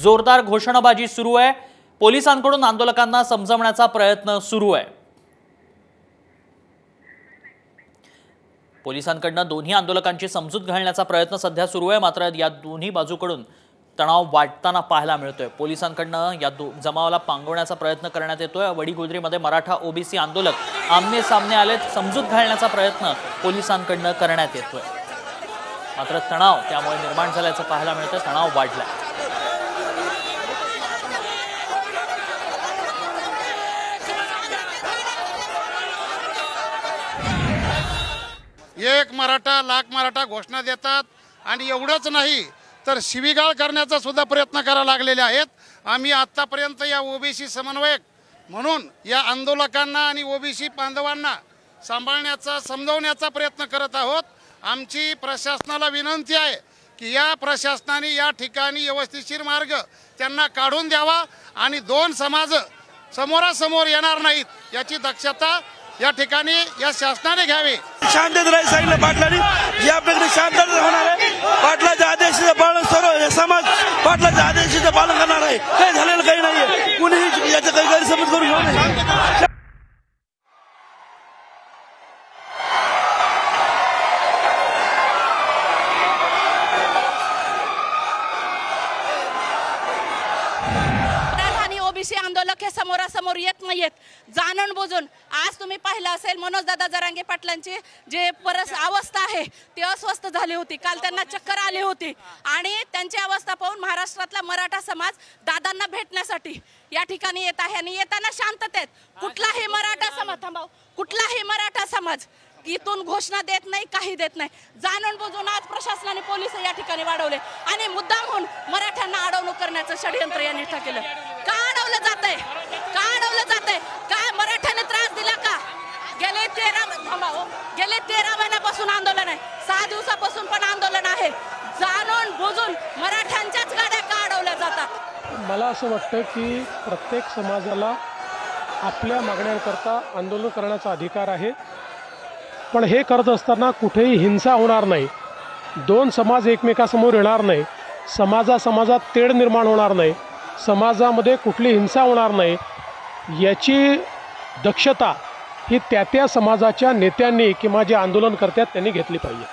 जोरदार घोषणाबाजी सुरू आहे। पोलिसांकडून आंदोलकांना समजवण्याचा प्रयत्न सुरू आहे। पोलिसांकडून दोन्ही आंदोलकांची समजूत घालण्याचा प्रयत्न सध्या सुरू आहे। मात्र या दोन्ही बाजूकडून तणाव वाढताना पाहायला मिळतोय। पोलिसांकडून या जमावाला पांगवण्याचा प्रयत्न करण्यात येतोय। वडीगुद्रीमध्ये मराठा ओबीसी आंदोलक आमने सामने आलेत। समजूत घालण्याचा प्रयत्न पोलिसांकडून करण्यात येतोय। मात्र तणाव त्यामुळे निर्माण झाल्याचं पाहायला मिळतंय। तणाव वाढलाय। एक मराठा लाख मराठा घोषणा देतात आणि एवढंच नाही तर शिवीगाळ करण्याचा सुद्धा प्रयत्न करायला लागलेले आहेत। आम्ही आतापर्यंत या ओबीसी समन्वयक म्हणून या आंदोलकांना आणि ओबीसी बांधवांना सांभाळण्याचा समजवण्याचा प्रयत्न करत आहोत। आमची प्रशासनाला विनंती आहे की या प्रशासनाने या ठिकाणी व्यवस्थितशीर मार्ग त्यांना काढून द्यावा आणि दोन समाज समोरासमोर येणार नाहीत याची दक्षता या ठिकाणी या शासनाने घ्यावी। शांतता राहील सांगितलं पाटलांनी। यापैकी शांतता होणार आहे। पाटलाच्या आदेशाचं पालन सर्व समाज पाटलाच्या आदेशाचं पालन करणार आहे। काही झालेलं काही नाहीये। कुणीही याचा काही गैरसमज करू नये। ओबीसी आंदोलक हे समोरासमोर येत नाहीत जाणून बुजून। आज तुम्ही पाहिलं असेल मनोज दादा जरांगे पाटलांची जे अवस्था आहे ती अस्वस्थ झाली होती। काल त्यांना चक्कर आली होती आणि त्यांची अवस्था पाहून महाराष्ट्रातला मराठा समाज दादांना भेटण्यासाठी या ठिकाणी येत आहे आणि येताना शांततेत कुठलाही मराठा समाज कुठलाही मराठा समाज इथून घोषणा देत नाही, काही देत नाही। जाणून बुजून आज प्रशासनाने पोलीस या ठिकाणी वाढवले आणि मुद्दामहून मराठ्यांना अडवणूक करण्याचं षडयंत्र यांनी केलं। का अडवलं जातंय? का अडवलं जातंय? काय मराठ्याने त्रास दिला का? गेले 13 महिन्यापासून आंदोलन आहे। 6 दिवसापासून पण आंदोलन आहे। जाणून बुजून मराठ्यांच्याच गाड्या का अडवल्या जातात? मला असं वाटतं की प्रत्येक समाजाला आपल्या मागण्यांकरता आंदोलन करण्याचा अधिकार आहे, पण हे करत असताना कुठेही हिंसा होणार नाही। दोन समाज एकमेकासमोर येणार नाही। समाजात तेढ निर्माण होणार नाही। समाजामध्ये कुठली हिंसा होणार नाही याची दक्षता ही त्या समाजाच्या नेत्यांनी किंवा जे आंदोलन करतात त्यांनी घेतली पाहिजे।